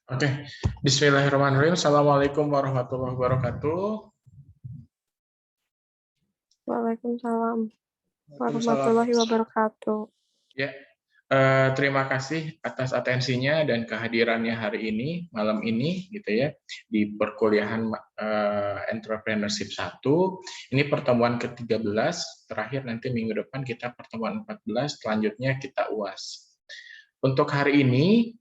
Oke, Bismillahirrahmanirrahim. Assalamualaikum warahmatullahi wabarakatuh. Waalaikumsalam Waalaikumsalam. warahmatullahi wabarakatuh. Ya, terima kasih atas atensinya dan kehadirannya hari ini, malam ini, gitu ya, di perkuliahan Entrepreneurship 1. Ini pertemuan ke-13, terakhir nanti minggu depan kita pertemuan 14, selanjutnya kita UAS. Untuk hari ini,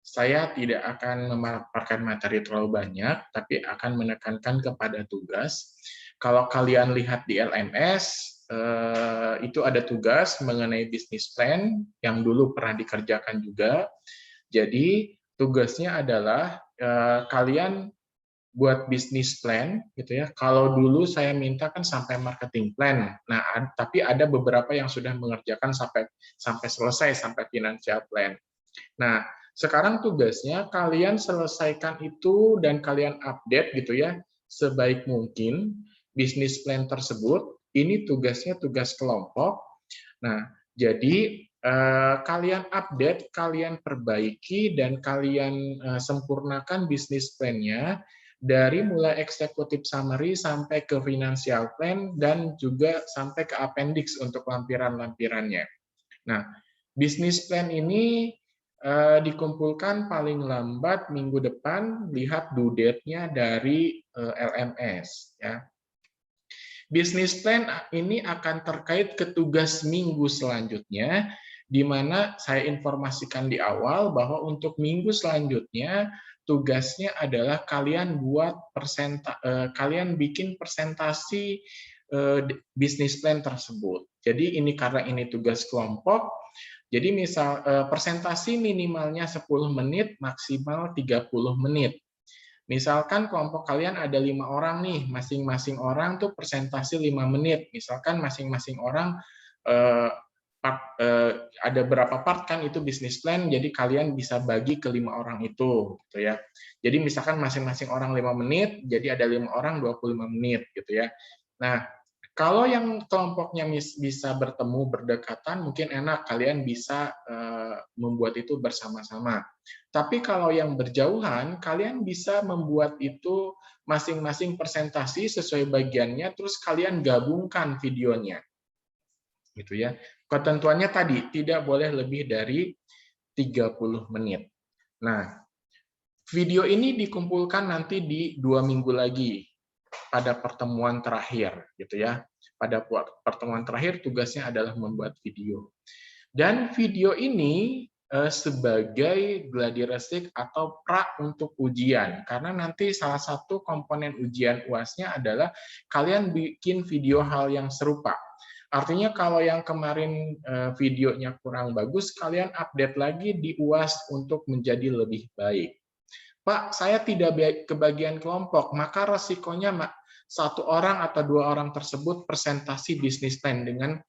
saya tidak akan memaparkan materi terlalu banyak, tapi akan menekankan kepada tugas. Kalau kalian lihat di LMS, itu ada tugas mengenai bisnis plan yang dulu pernah dikerjakan juga. Jadi tugasnya adalah kalian buat bisnis plan, gitu ya. Kalau dulu saya minta kan sampai marketing plan. Nah, tapi ada beberapa yang sudah mengerjakan sampai selesai sampai financial plan. Nah, sekarang tugasnya kalian selesaikan itu dan kalian update gitu ya sebaik mungkin bisnis plan tersebut. Ini tugasnya tugas kelompok. Nah, jadi kalian update, kalian perbaiki dan kalian sempurnakan bisnis plan-nya dari mulai executive summary sampai ke financial plan dan juga sampai ke appendix untuk lampiran-lampirannya. Nah, bisnis plan ini dikumpulkan paling lambat minggu depan, lihat due date-nya dari LMS. Ya. Bisnis plan ini akan terkait ke tugas minggu selanjutnya, di mana saya informasikan di awal bahwa untuk minggu selanjutnya tugasnya adalah kalian kalian bikin presentasi bisnis plan tersebut. Jadi ini karena ini tugas kelompok, jadi misal presentasi minimalnya 10 menit, maksimal 30 menit. Misalkan kelompok kalian ada 5 orang nih, masing-masing orang tuh presentasi 5 menit. Misalkan masing-masing orang ada berapa part kan itu bisnis plan, jadi kalian bisa bagi ke 5 orang itu, gitu ya. Jadi misalkan masing-masing orang 5 menit, jadi ada 5 orang 25 menit, gitu ya. Nah, kalau yang kelompoknya bisa bertemu berdekatan, mungkin enak kalian bisa membuat itu bersama-sama. Tapi kalau yang berjauhan, kalian bisa membuat itu masing-masing presentasi sesuai bagiannya, terus kalian gabungkan videonya, gitu ya. Ketentuannya tadi tidak boleh lebih dari 30 menit. Nah, video ini dikumpulkan nanti di 2 minggu lagi pada pertemuan terakhir, gitu ya. Pada pertemuan terakhir tugasnya adalah membuat video. Dan video ini sebagai gladi resik atau pra untuk ujian, karena nanti salah satu komponen ujian UAS-nya adalah kalian bikin video hal yang serupa. Artinya kalau yang kemarin videonya kurang bagus, kalian update lagi di UAS untuk menjadi lebih baik. Pak, saya tidak kebagian kelompok, maka resikonya satu orang atau 2 orang tersebut presentasi bisnis plan dengan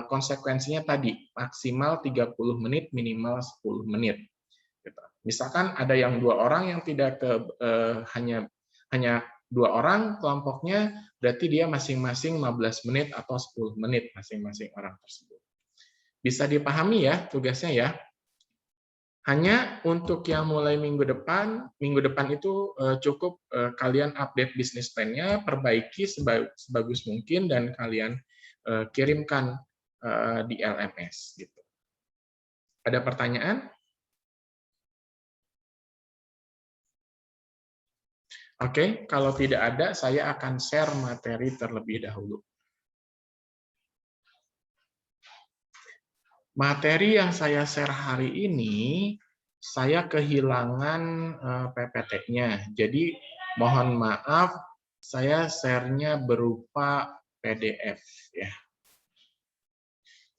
konsekuensinya tadi, maksimal 30 menit, minimal 10 menit. Misalkan ada yang 2 orang yang tidak hanya 2 orang kelompoknya, berarti dia masing-masing 15 menit atau 10 menit masing-masing orang tersebut. Bisa dipahami ya tugasnya ya? Hanya untuk yang mulai minggu depan itu cukup kalian update bisnis plan-nya, perbaiki sebagus mungkin, dan kalian kirimkan di LMS. Gitu. Ada pertanyaan? Oke, kalau tidak ada, saya akan share materi terlebih dahulu. Materi yang saya share hari ini, saya kehilangan PPT-nya. Jadi, mohon maaf, saya share-nya berupa PDF. Ya.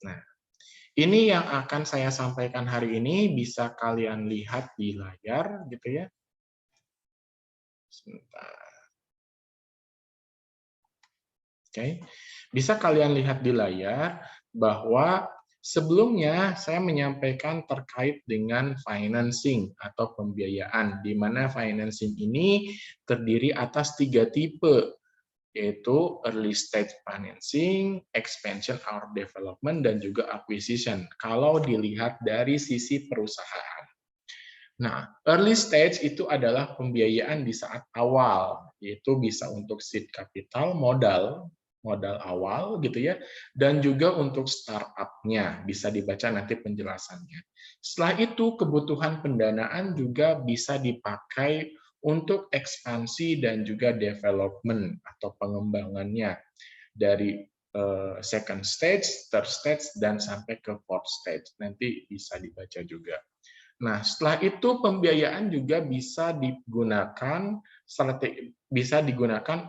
Nah, ini yang akan saya sampaikan hari ini, bisa kalian lihat di layar, gitu ya. Sebentar. Oke, bisa kalian lihat di layar bahwa sebelumnya saya menyampaikan terkait dengan financing atau pembiayaan, di mana financing ini terdiri atas 3 tipe, yaitu early stage financing, expansion or development, dan juga acquisition, kalau dilihat dari sisi perusahaan. Nah, early stage itu adalah pembiayaan di saat awal, yaitu bisa untuk seed capital, modal awal gitu ya, dan juga untuk startup-nya, bisa dibaca nanti penjelasannya. Setelah itu, kebutuhan pendanaan juga bisa dipakai untuk ekspansi dan juga development atau pengembangannya dari second stage, third stage, dan sampai ke fourth stage. Nanti bisa dibaca juga. Nah, setelah itu pembiayaan juga bisa digunakan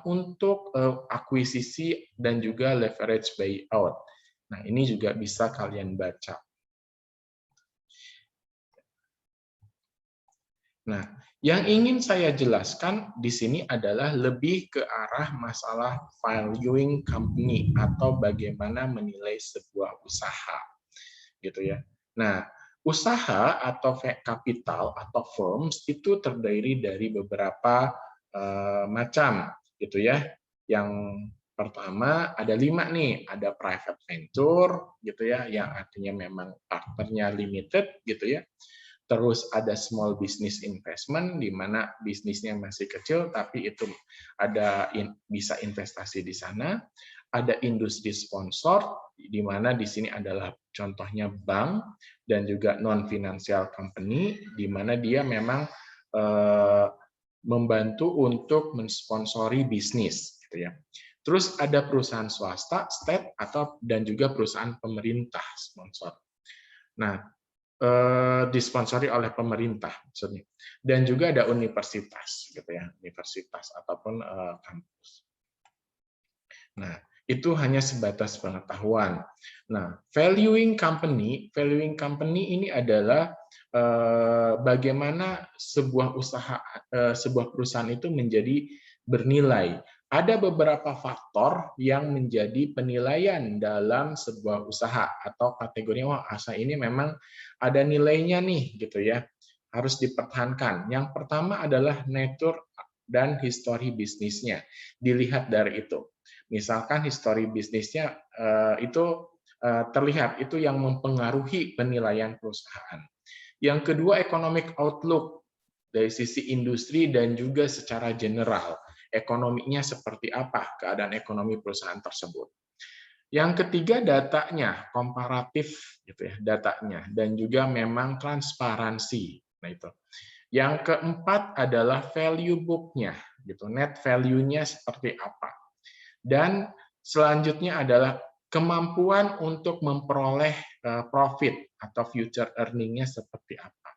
untuk akuisisi dan juga leverage buyout. Nah, ini juga bisa kalian baca. Nah, yang ingin saya jelaskan di sini adalah lebih ke arah masalah valuing company atau bagaimana menilai sebuah usaha, gitu ya. Nah, usaha atau kapital atau firms itu terdiri dari beberapa macam, gitu ya. Yang pertama ada 5 nih, ada private venture, gitu ya, yang artinya memang partnernya limited, gitu ya. Terus ada small business investment, di mana bisnisnya masih kecil, tapi itu bisa investasi di sana. Ada industri sponsor, di mana di sini adalah contohnya bank, dan juga non-financial company, di mana dia memang membantu untuk mensponsori bisnis. Gitu ya. Terus ada perusahaan swasta, state, dan juga perusahaan pemerintah sponsor. Nah, disponsori oleh pemerintah maksudnya, dan juga ada universitas gitu ya, universitas ataupun kampus. Nah, itu hanya sebatas pengetahuan. Nah, valuing company ini adalah bagaimana sebuah sebuah perusahaan itu menjadi bernilai. Ada beberapa faktor yang menjadi penilaian dalam sebuah usaha atau kategori usaha ini memang ada nilainya nih gitu ya, harus dipertahankan. Yang pertama adalah nature dan histori bisnisnya, dilihat dari itu. Misalkan histori bisnisnya itu terlihat, itu yang mempengaruhi penilaian perusahaan. Yang kedua, economic outlook dari sisi industri dan juga secara general, ekonominya seperti apa, keadaan ekonomi perusahaan tersebut. Yang ketiga, datanya, komparatif gitu ya, datanya, dan juga memang transparansi. Nah, itu. Yang keempat adalah value book-nya, gitu, net value-nya seperti apa. Dan selanjutnya adalah kemampuan untuk memperoleh profit atau future earning-nya seperti apa.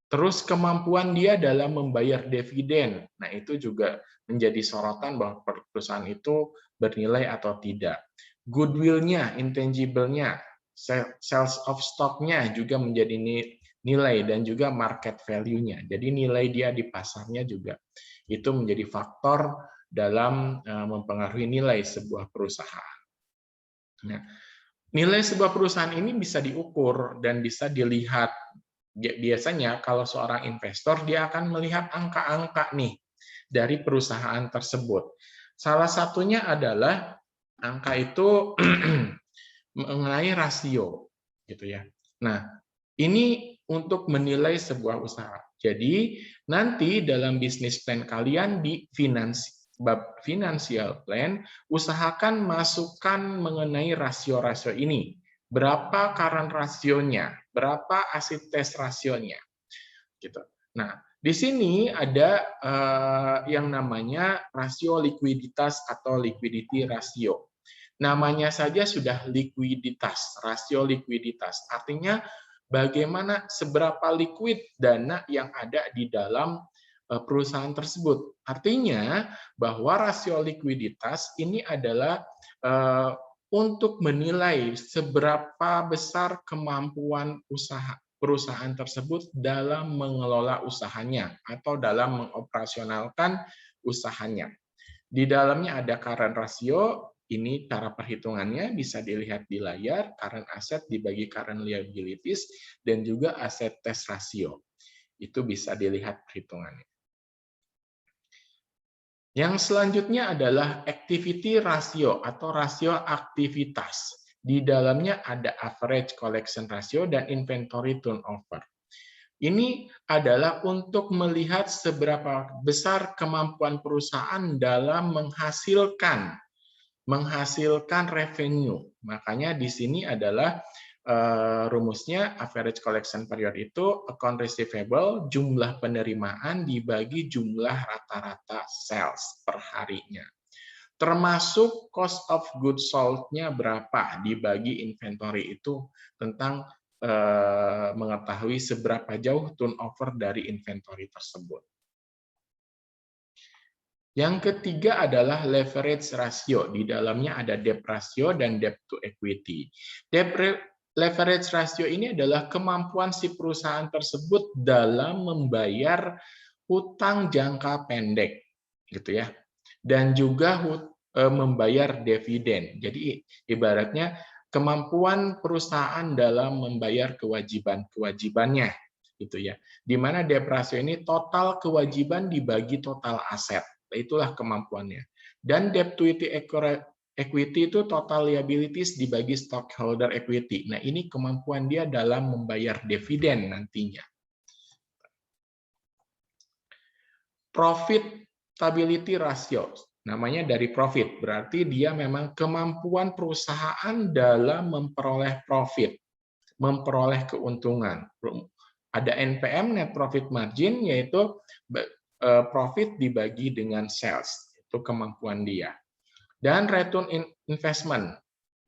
Terus kemampuan dia dalam membayar dividen. Nah, itu juga menjadi sorotan bahwa perusahaan itu bernilai atau tidak. Goodwill-nya, intangible-nya, sales of stock-nya juga menjadi nilai, dan juga market value-nya. Jadi nilai dia di pasarnya juga itu menjadi faktor dalam mempengaruhi nilai sebuah perusahaan. Nah, nilai sebuah perusahaan ini bisa diukur dan bisa dilihat. Biasanya kalau seorang investor dia akan melihat angka-angka nih dari perusahaan tersebut. Salah satunya adalah angka itu mengenai rasio, gitu ya. Nah, ini untuk menilai sebuah usaha. Jadi nanti dalam bisnis plan kalian di bab financial plan, usahakan masukkan mengenai rasio-rasio ini. Berapa current rasionya, berapa asset test rasionya, gitu. Nah, di sini ada yang namanya rasio likuiditas atau liquidity ratio. Namanya saja sudah likuiditas, rasio likuiditas. Artinya bagaimana seberapa liquid dana yang ada di dalam perusahaan tersebut. Artinya bahwa rasio likuiditas ini adalah untuk menilai seberapa besar kemampuan perusahaan tersebut dalam mengelola usahanya atau dalam mengoperasionalkan usahanya. Di dalamnya ada current ratio, ini cara perhitungannya bisa dilihat di layar, current asset dibagi current liabilities, dan juga asset test ratio. Itu bisa dilihat perhitungannya. Yang selanjutnya adalah activity ratio atau rasio aktivitas. Di dalamnya ada average collection ratio dan inventory turnover. Ini adalah untuk melihat seberapa besar kemampuan perusahaan dalam menghasilkan revenue. Makanya di sini adalah rumusnya average collection period itu account receivable, jumlah penerimaan dibagi jumlah rata-rata sales per harinya. Termasuk cost of goods sold-nya berapa dibagi inventory itu tentang mengetahui seberapa jauh turnover dari inventory tersebut. Yang ketiga adalah leverage ratio. Di dalamnya ada debt ratio dan debt to equity. Leverage ratio ini adalah kemampuan si perusahaan tersebut dalam membayar hutang jangka pendek, gitu ya, dan juga membayar dividen. Jadi ibaratnya kemampuan perusahaan dalam membayar kewajiban-kewajibannya, gitu ya. Di mana debt ratio ini total kewajiban dibagi total aset. Itulah kemampuannya. Dan debt to equity itu total liabilities dibagi stockholder equity. Nah, ini kemampuan dia dalam membayar dividen nantinya. Profitability ratio, namanya dari profit, berarti dia memang kemampuan perusahaan dalam memperoleh profit, memperoleh keuntungan. Ada NPM, net profit margin, yaitu profit dibagi dengan sales, itu kemampuan dia. Dan return investment,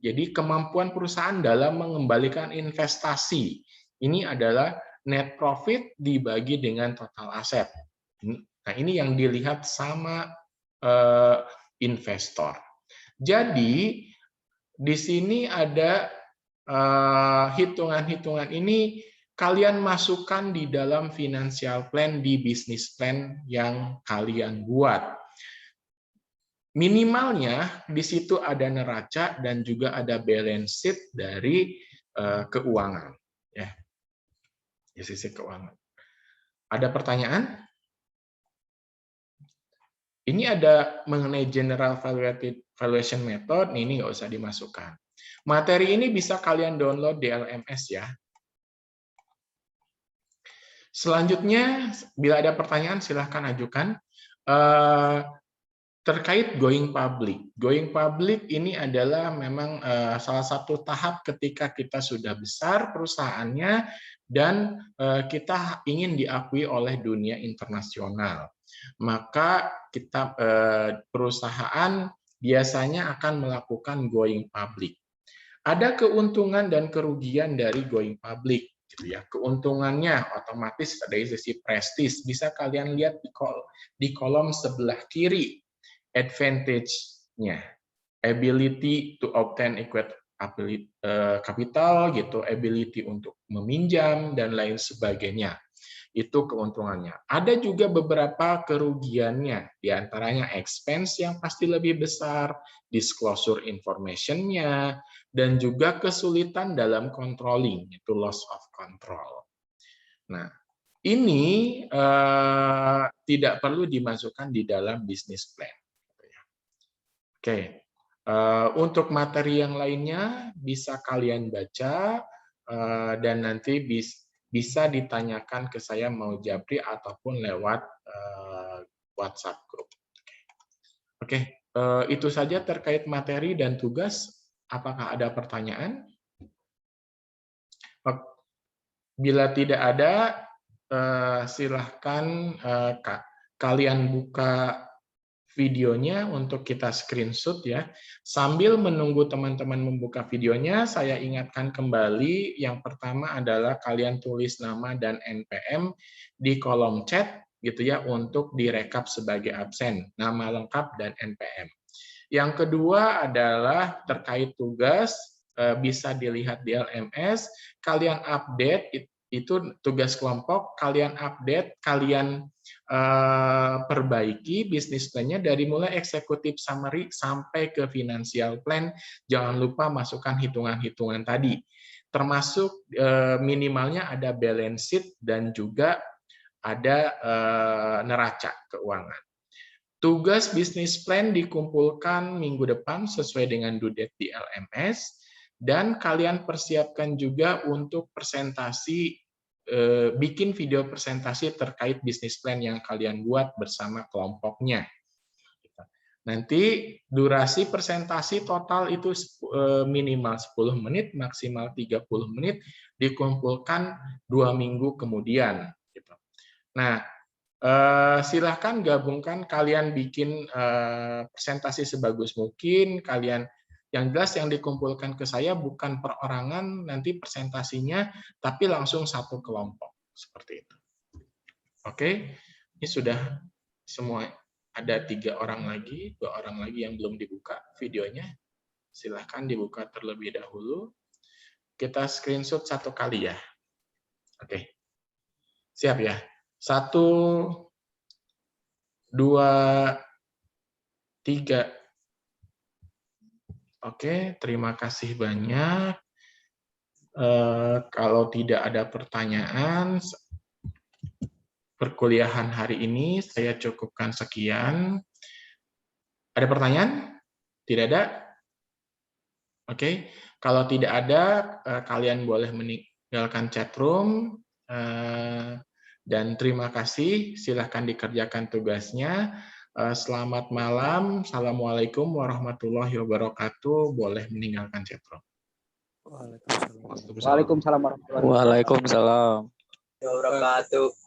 jadi kemampuan perusahaan dalam mengembalikan investasi. Ini adalah net profit dibagi dengan total aset. Nah, ini yang dilihat sama investor. Jadi, di sini ada hitungan-hitungan ini kalian masukkan di dalam financial plan di business plan yang kalian buat. Minimalnya di situ ada neraca dan juga ada balance sheet dari keuangan, ya, di sisi keuangan. Ada pertanyaan? Ini ada mengenai general valuation method, ini nggak usah dimasukkan. Materi ini bisa kalian download di LMS ya. Selanjutnya, bila ada pertanyaan silahkan ajukan. Terkait going public. Going public ini adalah memang salah satu tahap ketika kita sudah besar perusahaannya dan kita ingin diakui oleh dunia internasional. Maka kita perusahaan biasanya akan melakukan going public. Ada keuntungan dan kerugian dari going public, gitu ya. Keuntungannya otomatis dari sisi prestis, bisa kalian lihat di kolom sebelah kiri. Advantage-nya, ability to obtain equity capital, gitu, ability untuk meminjam dan lain sebagainya. Itu keuntungannya. Ada juga beberapa kerugiannya, diantaranya expense yang pasti lebih besar, disclosure information-nya, dan juga kesulitan dalam controlling, itu loss of control. Nah, ini tidak perlu dimasukkan di dalam business plan. Oke, untuk materi yang lainnya bisa kalian baca dan nanti bisa ditanyakan ke saya mau Japri ataupun lewat WhatsApp group. Oke, itu saja terkait materi dan tugas. Apakah ada pertanyaan? Bila tidak ada, silahkan kalian buka videonya untuk kita screenshot ya. Sambil menunggu teman-teman membuka videonya, saya ingatkan kembali yang pertama adalah kalian tulis nama dan NPM di kolom chat gitu ya untuk direkap sebagai absen, nama lengkap dan NPM. Yang kedua adalah terkait tugas, bisa dilihat di LMS, kalian update itu tugas kelompok, kalian update, kalian perbaiki bisnis plan-nya dari mulai executive summary sampai ke financial plan. Jangan lupa masukkan hitungan-hitungan tadi. Termasuk minimalnya ada balance sheet dan juga ada neraca keuangan. Tugas bisnis plan dikumpulkan minggu depan sesuai dengan due date di LMS dan kalian persiapkan juga untuk presentasi bikin video presentasi terkait bisnis plan yang kalian buat bersama kelompoknya. Nanti durasi presentasi total itu minimal 10 menit, maksimal 30 menit, dikumpulkan 2 minggu kemudian. Nah, silahkan gabungkan, kalian bikin presentasi sebagus mungkin, kalian yang jelas yang dikumpulkan ke saya bukan perorangan nanti presentasinya, tapi langsung satu kelompok, seperti itu. Oke, ini sudah semua. Ada 3 orang lagi, 2 orang lagi yang belum dibuka videonya. Silahkan dibuka terlebih dahulu. Kita screenshot 1 kali ya. Oke. Siap ya? 1, 2, 3. Oke, terima kasih banyak. Kalau tidak ada pertanyaan, perkuliahan hari ini saya cukupkan sekian. Ada pertanyaan? Tidak ada? Oke, kalau tidak ada, kalian boleh meninggalkan chat room. Dan terima kasih, silahkan dikerjakan tugasnya. Selamat malam, Assalamualaikum warahmatullahi wabarakatuh. Boleh meninggalkan chat room. Waalaikumsalam warahmatullahi wabarakatuh.